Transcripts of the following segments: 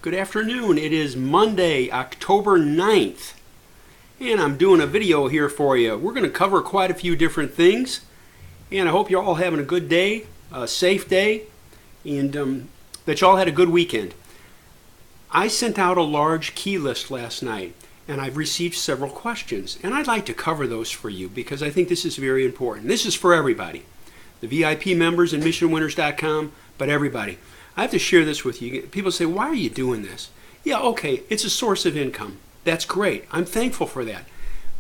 Good afternoon. It is Monday, October 9th, and I'm doing a video here for you. We're going to cover quite a few different things, and I hope you're all having a good day, a safe day, and that you all had a good weekend. I sent out a large key list last night, and I've received several questions, and I'd like to cover those for you because I think this is very important. This is for everybody, the VIP members and missionwinners.com, but everybody. I have to share this with you. People say, why are you doing this? Yeah, okay, it's a source of income. That's great. I'm thankful for that.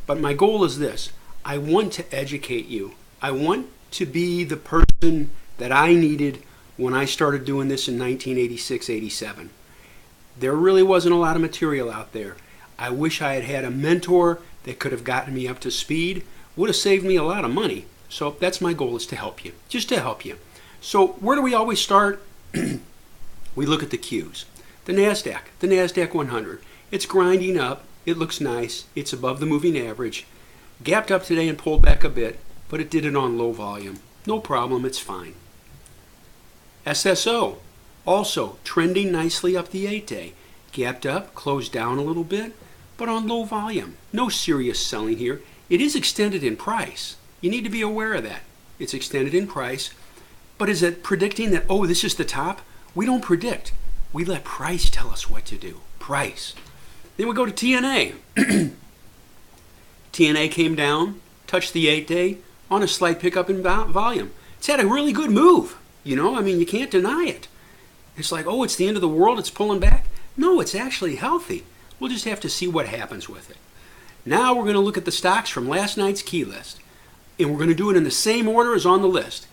But my goal is this. I want to educate you. I want to be the person that I needed when I started doing this in 1986, 87. There really wasn't a lot of material out there. I wish I had had a mentor that could have gotten me up to speed. Would have saved me a lot of money. So that's my goal, is to help you. Just to help you. So where do we always start? We look at the Qs. The NASDAQ 100. It's grinding up. It looks nice. It's above the moving average. Gapped up today and pulled back a bit, but it did it on low volume. No problem. It's fine. SSO, also trending nicely up the 8-day. Gapped up, closed down a little bit, but on low volume. No serious selling here. It is extended in price. You need to be aware of that. It's extended in price. But is it predicting that, oh, this is the top? We don't predict. We let price tell us what to do. Price. Then we go to TNA. TNA came down, touched the 8-day on a slight pickup in volume. It's had a really good move. You know, I mean, you can't deny it. It's like, oh, it's the end of the world, it's pulling back. No, it's actually healthy. We'll just have to see what happens with it. Now we're going to look at the stocks from last night's key list. And we're going to do it in the same order as on the list.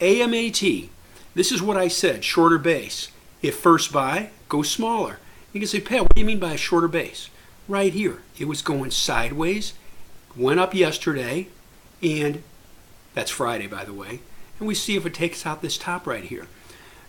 AMAT, this is what I said, shorter base. If first buy, go smaller. You can say, Pat, what do you mean by a shorter base? Right here, it was going sideways, went up yesterday, and that's Friday, by the way, and we see if it takes out this top right here.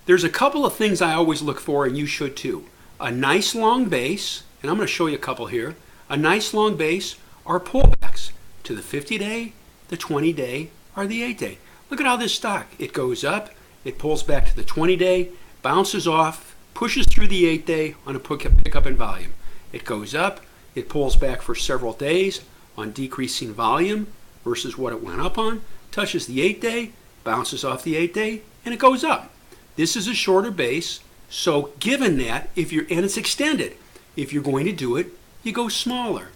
There's a couple of things I always look for, and you should too. A nice long base, and I'm going to show you a couple here, a nice long base are pullbacks to the 50-day, the 20-day, or the 8-day. Look at how this stock, it goes up, it pulls back to the 20-day, bounces off, pushes through the 8-day on a pickup in volume. It goes up, it pulls back for several days on decreasing volume versus what it went up on, touches the 8-day, bounces off the 8-day, and it goes up. This is a shorter base, so given that, and it's extended, if you're going to do it, you go smaller.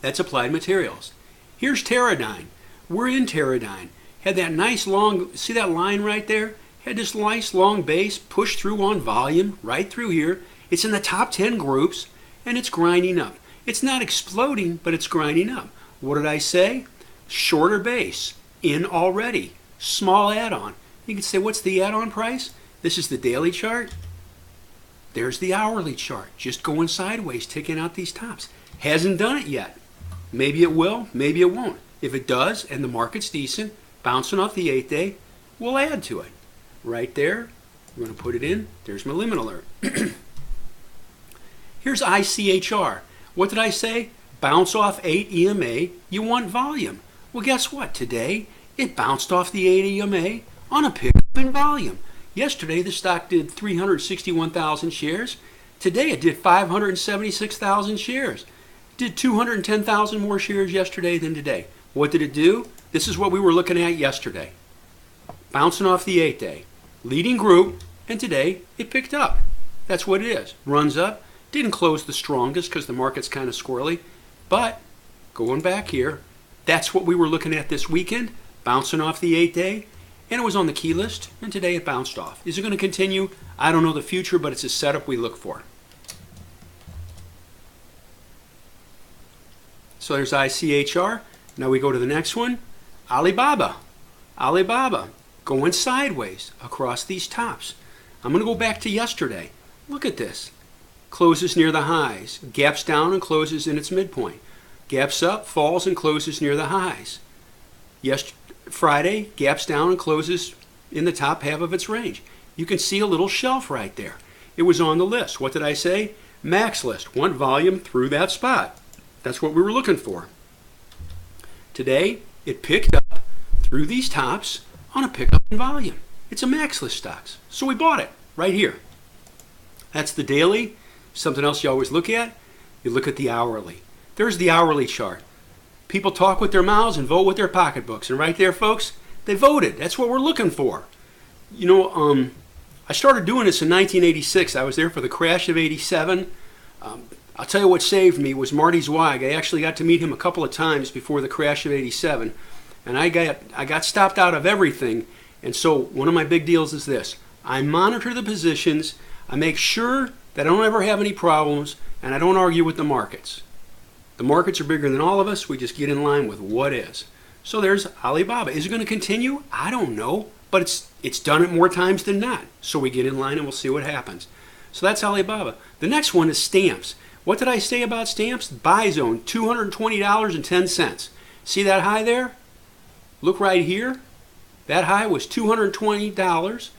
That's Applied Materials. Here's Teradyne. We're in Teradyne. Had that nice long, see that line right there? Had this nice long base pushed through on volume right through here. It's in the top 10 groups and it's grinding up. It's not exploding, but it's grinding up. What did I say? Shorter base, in already. Small add-on. You can say, what's the add-on price? This is the daily chart. There's the hourly chart, just going sideways, taking out these tops. Hasn't done it yet. Maybe it will, maybe it won't. If it does, and the market's decent, bouncing off the 8-day, we'll add to it. Right there, we're going to put it in. There's my limit alert. Here's ICHR. What did I say? Bounce off 8 EMA, you want volume. Well, guess what? Today, it bounced off the 8 EMA on a pickup in volume. Yesterday, the stock did 361,000 shares. Today, it did 576,000 shares. Did 210,000 more shares yesterday than today. What did it do? This is what we were looking at yesterday. Bouncing off the 8-day. Leading group, and today it picked up. That's what it is. Runs up. Didn't close the strongest because the market's kind of squirrely. But, going back here, that's what we were looking at this weekend. Bouncing off the 8-day. And it was on the key list, and today it bounced off. Is it going to continue? I don't know the future, but it's a setup we look for. So there's ICHR. Now we go to the next one. Alibaba. Alibaba going sideways across these tops. I'm going to go back to yesterday. Look at this. Closes near the highs. Gaps down and closes in its midpoint. Gaps up, falls, and closes near the highs. Friday, gaps down and closes in the top half of its range. You can see a little shelf right there. It was on the list. What did I say? Max list. Want volume through that spot. That's what we were looking for. Today, it picked up through these tops on a pickup in volume. It's a max list stocks. So we bought it right here. That's the daily. Something else you always look at, you look at the hourly. There's the hourly chart. People talk with their mouths and vote with their pocketbooks. And right there, folks, they voted. That's what we're looking for. You know, I started doing this in 1986. I was there for the crash of 87. I'll tell you what saved me was Marty Zweig. I actually got to meet him a couple of times before the crash of 87. And I got stopped out of everything. And so one of my big deals is this. I monitor the positions. I make sure that I don't ever have any problems, and I don't argue with the markets. The markets are bigger than all of us. We just get in line with what is. So there's Alibaba. Is it going to continue? I don't know, but it's done it more times than not. So we get in line and we'll see what happens. So that's Alibaba. The next one is stamps. What did I say about stamps? Buy zone, $220.10. See that high there? Look right here. That high was $220.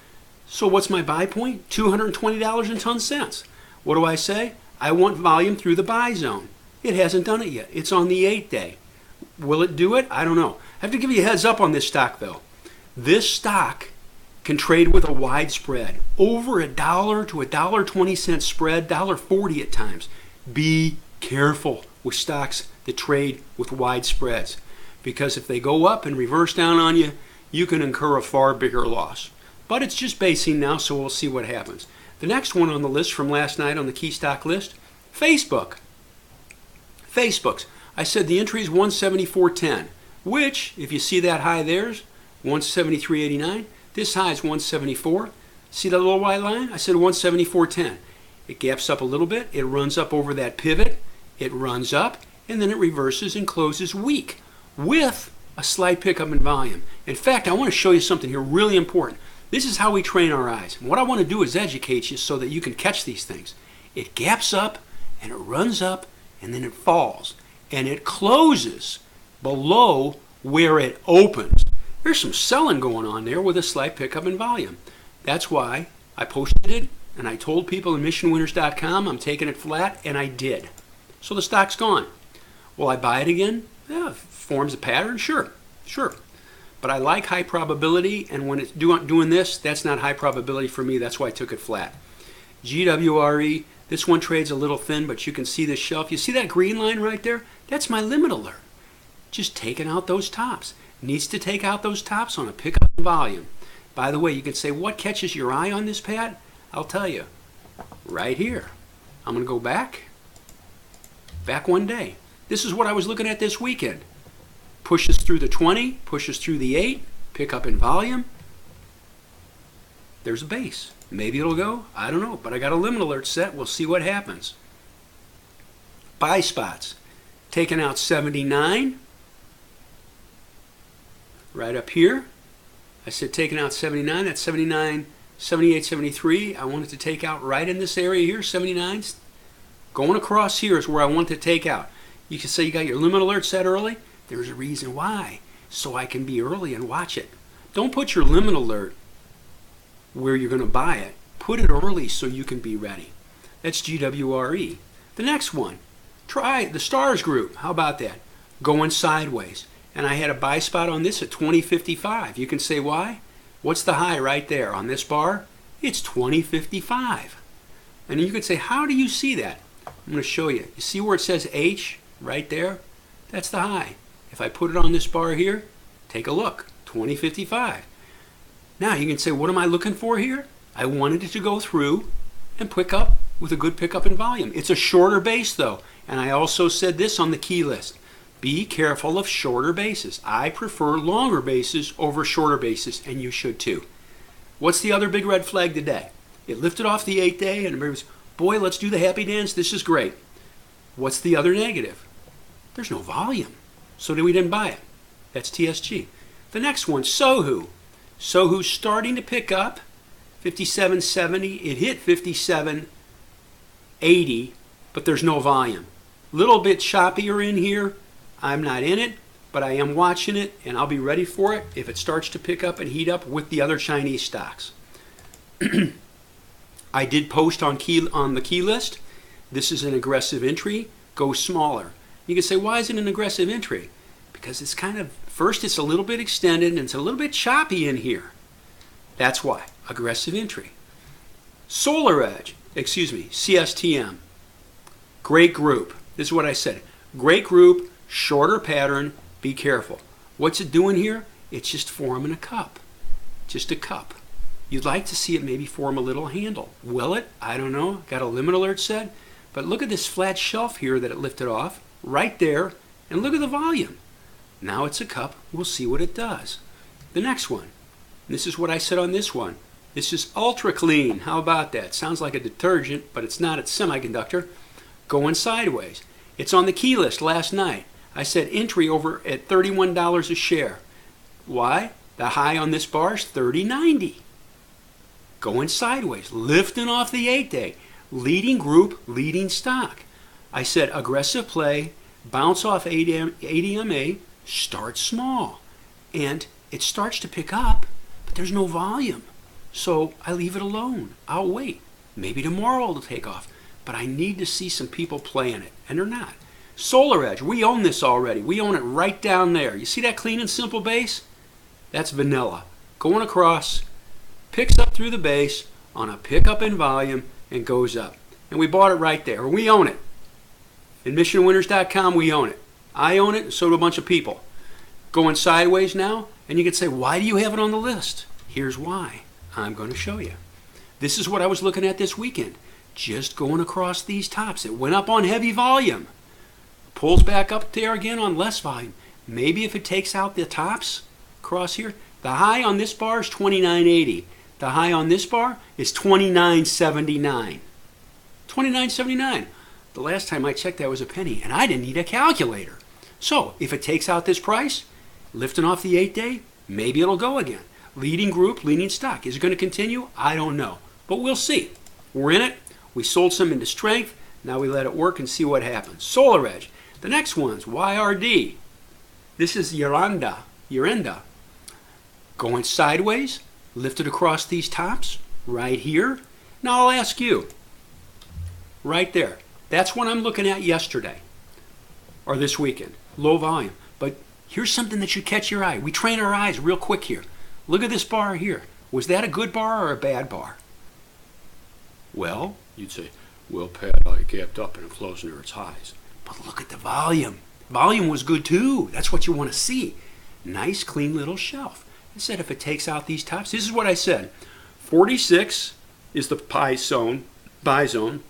So what's my buy point? $220.10. What do I say? I want volume through the buy zone. It hasn't done it yet. It's on the 8-day. Will it do it? I don't know. I have to give you a heads up on this stock, though. This stock can trade with a wide spread. Over $1 to $1.20 spread, $1.40 at times. Be careful with stocks that trade with wide spreads. Because if they go up and reverse down on you, you can incur a far bigger loss. But it's just basing now, so we'll see what happens. The next one on the list from last night on the key stock list, Facebook. Facebook's. I said the entry is 174.10, which, if you see that high there's 173.89. This high is 174. See that little white line? I said 174.10. It gaps up a little bit. It runs up over that pivot. It runs up, and then it reverses and closes weak with a slight pickup in volume. In fact, I want to show you something here really important. This is how we train our eyes. And what I want to do is educate you so that you can catch these things. It gaps up, and it runs up, and then it falls. And it closes below where it opens. There's some selling going on there with a slight pickup in volume. That's why I posted it, and I told people in missionwinners.com I'm taking it flat, and I did. So the stock's gone. Will I buy it again? Yeah, forms a pattern? Sure. But I like high probability, and when it's doing this, that's not high probability for me. That's why I took it flat. GWRE, this one trades a little thin, but you can see this shelf. You see that green line right there? That's my limit alert. Just taking out those tops. Needs to take out those tops on a pickup in volume. By the way, you can say, what catches your eye on this, Pat? I'll tell you. Right here. I'm going to go back one day. This is what I was looking at this weekend. Pushes through the 20, pushes through the 8, pick up in volume. There's a base. Maybe it'll go. I don't know. But I got a limit alert set. We'll see what happens. Buy spots. Taking out 79. Right up here. I said taking out 79. That's 79, 78, 73. I wanted to take out right in this area here, 79. Going across here is where I want to take out. You can say you got your limit alert set early. There's a reason why. So I can be early and watch it. Don't put your limit alert where you're going to buy it. Put it early so you can be ready. That's GWRE. The next one. Try the STARS group. How about that? Going sideways. And I had a buy spot on this at 20.55. You can say why? What's the high right there on this bar? It's 20.55. And you can say, how do you see that? I'm going to show you. You see where it says H right there? That's the high. If I put it on this bar here, take a look. 20.55. Now you can say, what am I looking for here? I wanted it to go through and pick up with a good pickup in volume. It's a shorter base though. And I also said this on the key list. Be careful of shorter bases. I prefer longer bases over shorter bases, and you should too. What's the other big red flag today? It lifted off the 8-day, and everybody was, boy, let's do the happy dance. This is great. What's the other negative? There's no volume, so we didn't buy it. That's TSG. The next one, Sohu. Sohu's starting to pick up, 57.70. It hit 57.80, but there's no volume. Little bit choppier in here. I'm not in it, but I am watching it, and I'll be ready for it if it starts to pick up and heat up with the other Chinese stocks. I did post on the key list. This is an aggressive entry. Go smaller. You can say, why is it an aggressive entry? Because it's kind of, first it's a little bit extended, and it's a little bit choppy in here. That's why. Aggressive entry. Solar Edge, CSTM. Great group. This is what I said. Great group, shorter pattern, be careful. What's it doing here? It's just forming a cup. Just a cup. You'd like to see it maybe form a little handle. Will it? I don't know. Got a limit alert set. But look at this flat shelf here that it lifted off. Right there. And look at the volume. Now it's a cup. We'll see what it does. The next one. This is what I said on this one. This is Ultra Clean. How about that? Sounds like a detergent, but it's not. It's semiconductor. Going sideways. It's on the key list last night. I said entry over at $31 a share. Why? The high on this bar is $30.90. Going sideways. Lifting off the 8-day. Leading group, leading stock. I said aggressive play, bounce off ADMA, start small. And it starts to pick up, but there's no volume. So I leave it alone. I'll wait. Maybe tomorrow it'll take off. But I need to see some people playing it, and they're not. Solar Edge, we own this already. We own it right down there. You see that clean and simple base? That's vanilla. Going across, picks up through the base on a pickup in volume and goes up. And we bought it right there. We own it. In MissionWinners.com, we own it. I own it, and so do a bunch of people. Going sideways now, and you can say, why do you have it on the list? Here's why. I'm going to show you. This is what I was looking at this weekend. Just going across these tops. It went up on heavy volume. Pulls back up there again on less volume. Maybe if it takes out the tops across here. The high on this bar is $29.80. The high on this bar is $29.79. $29.79. The last time I checked that was a penny, and I didn't need a calculator. So if it takes out this price, lifting off the 8-day, maybe it'll go again. Leading group, leading stock. Is it going to continue? I don't know. But we'll see. We're in it. We sold some into strength. Now we let it work and see what happens. Solar Edge. The next one's YRD. This is Urenda. Going sideways, lifted across these tops, right here. Now I'll ask you, right there. That's what I'm looking at yesterday or this weekend. Low volume. But here's something that should catch your eye. We train our eyes real quick here. Look at this bar here. Was that a good bar or a bad bar? Well, you'd say, well, Pat, I gapped up and it closed near its highs. But look at the volume. Volume was good too. That's what you want to see. Nice, clean little shelf. I said if it takes out these tops, this is what I said. 46 is the buy zone.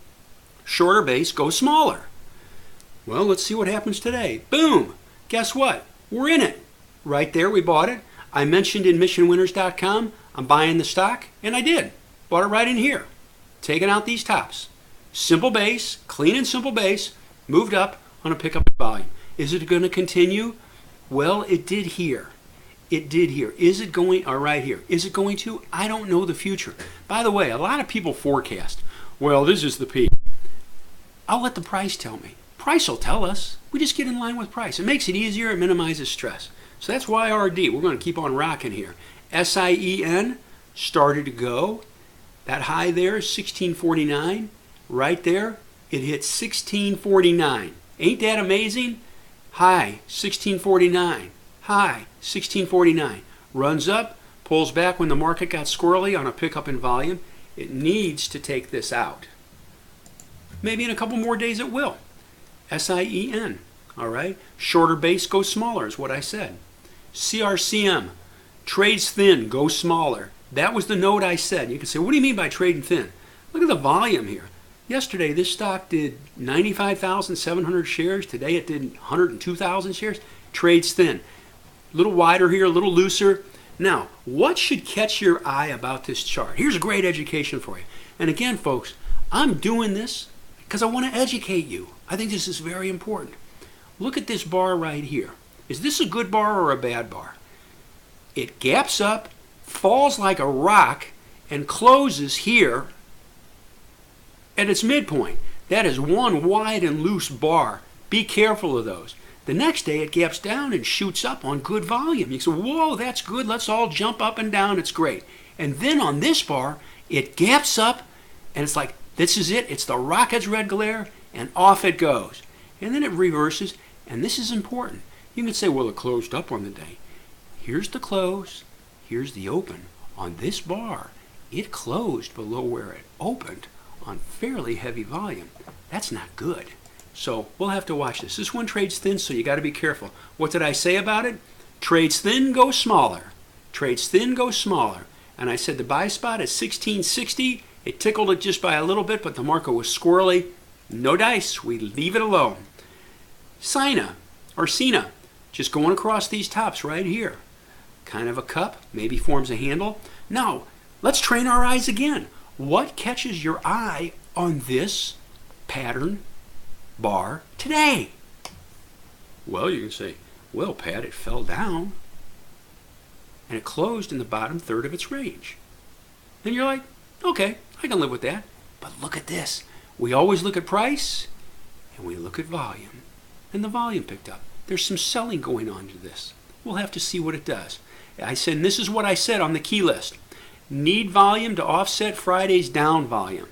Shorter base, go smaller. Well, let's see what happens today. Boom. Guess what? We're in it. Right there, we bought it. I mentioned in MissionWinners.com, I'm buying the stock, and I did. Bought it right in here. Taking out these tops. Simple base, clean and simple base, moved up on a pickup volume. Is it going to continue? Well, it did here. It did here. Is it going, or right here, is it going to? I don't know the future. By the way, a lot of people forecast, well, this is the peak. I'll let the price tell me. Price will tell us. We just get in line with price. It makes it easier. It minimizes stress. So that's YRD. We're going to keep on rocking here. SIEN started to go. That high there is 1649. Right there, it hit 1649. Ain't that amazing? High, 1649. High, 1649. Runs up, pulls back when the market got squirrely on a pickup in volume. It needs to take this out. Maybe in a couple more days it will. SIEN. All right. Shorter base, go smaller is what I said. CRCM. Trades thin, go smaller. That was the note I said. You can say, what do you mean by trading thin? Look at the volume here. Yesterday, this stock did 95,700 shares. Today, it did 102,000 shares. Trades thin. A little wider here, a little looser. Now, what should catch your eye about this chart? Here's a great education for you. And again, folks, I'm doing this because I want to educate you. I think this is very important. Look at this bar right here. Is this a good bar or a bad bar? It gaps up, falls like a rock, and closes here at its midpoint. That is one wide and loose bar. Be careful of those. The next day it gaps down and shoots up on good volume. You say, whoa, that's good. Let's all jump up and down. It's great. And then on this bar, it gaps up and it's like, this is it. It's the rocket's red glare and off it goes. And then it reverses. And this is important. You can say, well, it closed up on the day. Here's the close. Here's the open. On this bar, it closed below where it opened on fairly heavy volume. That's not good. So we'll have to watch this. This one trades thin, so you got to be careful. What did I say about it? Trades thin, go smaller. Trades thin, go smaller. And I said the buy spot is 1660. It tickled it just by a little bit, but the market was squirrely. No dice. We leave it alone. Sina, just going across these tops right here. Kind of a cup, maybe forms a handle. Now, let's train our eyes again. What catches your eye on this pattern bar today? Well, you can say, well, Pat, it fell down and it closed in the bottom third of its range. And you're like, okay, I can live with that. But look at this. We always look at price and we look at volume. And the volume picked up. There's some selling going on to this. We'll have to see what it does. I said, and this is what I said on the key list. Need volume to offset Friday's down volume.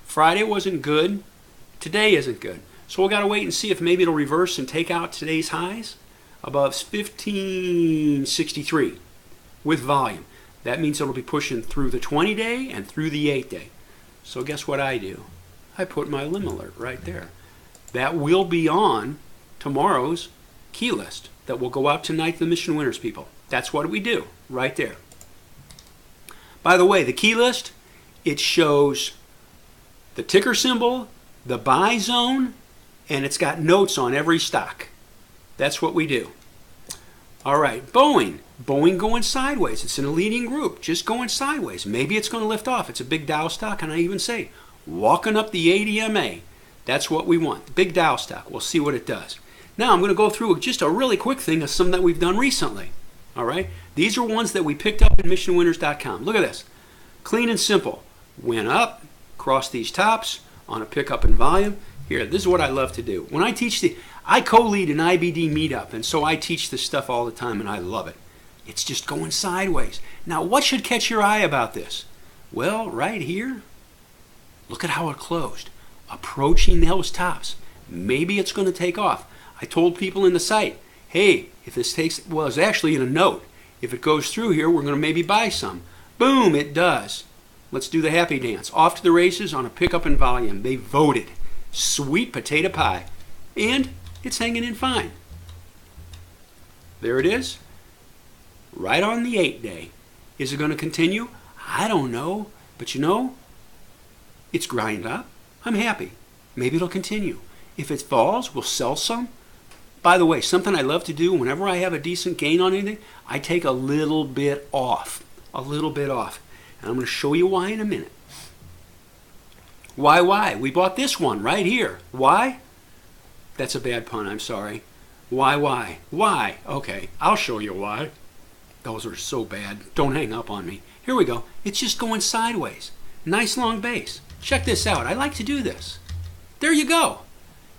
Friday wasn't good. Today isn't good. So we've got to wait and see if maybe it'll reverse and take out today's highs above 1563 with volume. That means it'll be pushing through the 20-day and through the 8-day. So guess what I do? I put my limb alert right there. That will be on tomorrow's key list that will go out tonight to the Mission Winners people. That's what we do right there. By the way, the key list, it shows the ticker symbol, the buy zone, and it's got notes on every stock. That's what we do. All right, Boeing. Boeing going sideways. It's in a leading group, just going sideways. Maybe it's going to lift off. It's a big Dow stock, and I even say, walking up the ADMA. That's what we want. The big Dow stock. We'll see what it does. Now I'm going to go through just a really quick thing of some that we've done recently. All right? These are ones that we picked up at missionwinners.com. Look at this. Clean and simple. Went up, crossed these tops on a pickup in volume. Here, this is what I love to do. When I teach I co-lead an IBD meetup, and so I teach this stuff all the time, and I love it. It's just going sideways. Now, what should catch your eye about this? Well, right here, look at how it closed. Approaching those tops. Maybe it's going to take off. I told people in the site, hey, if this takes, well, it's actually in a note. If it goes through here, we're going to maybe buy some. Boom, it does. Let's do the happy dance. Off to the races on a pickup in volume. They voted. Sweet potato pie. And it's hanging in fine. There it is. Right on the 8-day. Is it going to continue? I don't know. But you know, it's grind up. I'm happy. Maybe it'll continue. If it falls, we'll sell some. By the way, something I love to do whenever I have a decent gain on anything, I take a little bit off. A little bit off. And I'm going to show you why in a minute. Why? We bought this one right here. Why? That's a bad pun, I'm sorry. Why? Why? Okay, I'll show you why. Those are so bad. Don't hang up on me. Here we go. It's just going sideways. Nice long base. Check this out. I like to do this. There you go.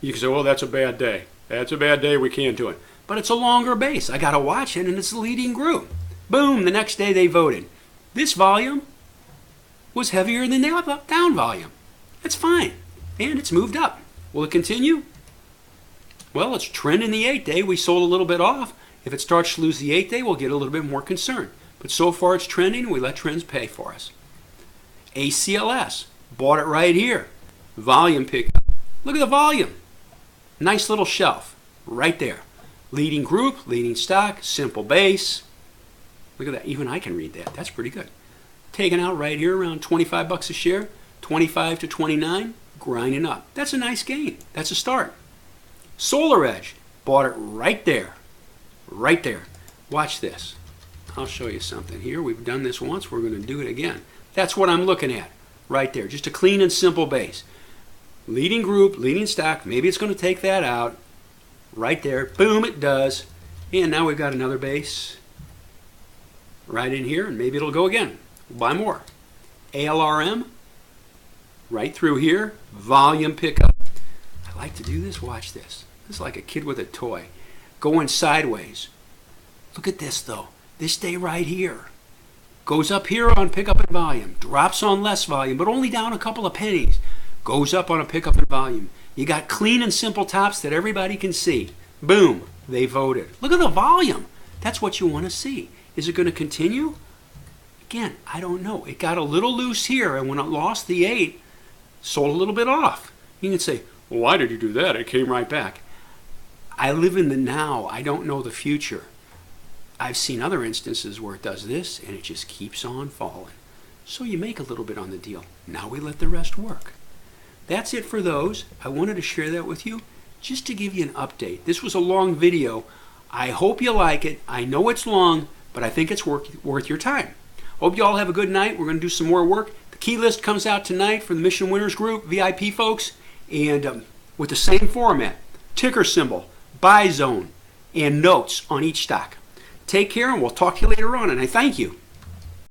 You can say, well, that's a bad day. That's a bad day. We can't do it. But it's a longer base. I got to watch it, and it's the leading group. Boom, the next day they voted. This volume was heavier than the down volume. That's fine. And it's moved up. Will it continue? Well, it's trending the 8-day. We sold a little bit off. If it starts to lose the 8-day, we'll get a little bit more concerned. But so far it's trending. We let trends pay for us. ACLS. Bought it right here. Volume pickup. Look at the volume. Nice little shelf. Right there. Leading group, leading stock, simple base. Look at that. Even I can read that. That's pretty good. Taken out right here around 25 bucks a share. 25 to 29. Grinding up. That's a nice gain. That's a start. Solar Edge. Bought it right there. Right there. Watch this. I'll show you something here. We've done this once. We're going to do it again. That's what I'm looking at. Right there. Just a clean and simple base. Leading group, leading stock. Maybe it's going to take that out. Right there. Boom, it does. And now we've got another base right in here, and maybe it'll go again. We'll buy more. ALRM. Right through here. Volume pickup. I like to do this. Watch this. This is like a kid with a toy. Going sideways. Look at this, though. This day right here. Goes up here on pickup and volume. Drops on less volume, but only down a couple of pennies. Goes up on a pickup and volume. You got clean and simple tops that everybody can see. Boom. They voted. Look at the volume. That's what you want to see. Is it going to continue? Again, I don't know. It got a little loose here, and when it lost the 8, sold a little bit off. You can say, well, why did you do that? It came right back. I live in the now. I don't know the future. I've seen other instances where it does this, and it just keeps on falling. So you make a little bit on the deal. Now we let the rest work. That's it for those. I wanted to share that with you just to give you an update. This was a long video. I hope you like it. I know it's long, but I think it's worth your time. Hope you all have a good night. We're going to do some more work. The key list comes out tonight for the Mission Winners Group, VIP folks, and with the same format, ticker symbol, buy zone, and notes on each stock. Take care, and we'll talk to you later on, and I thank you.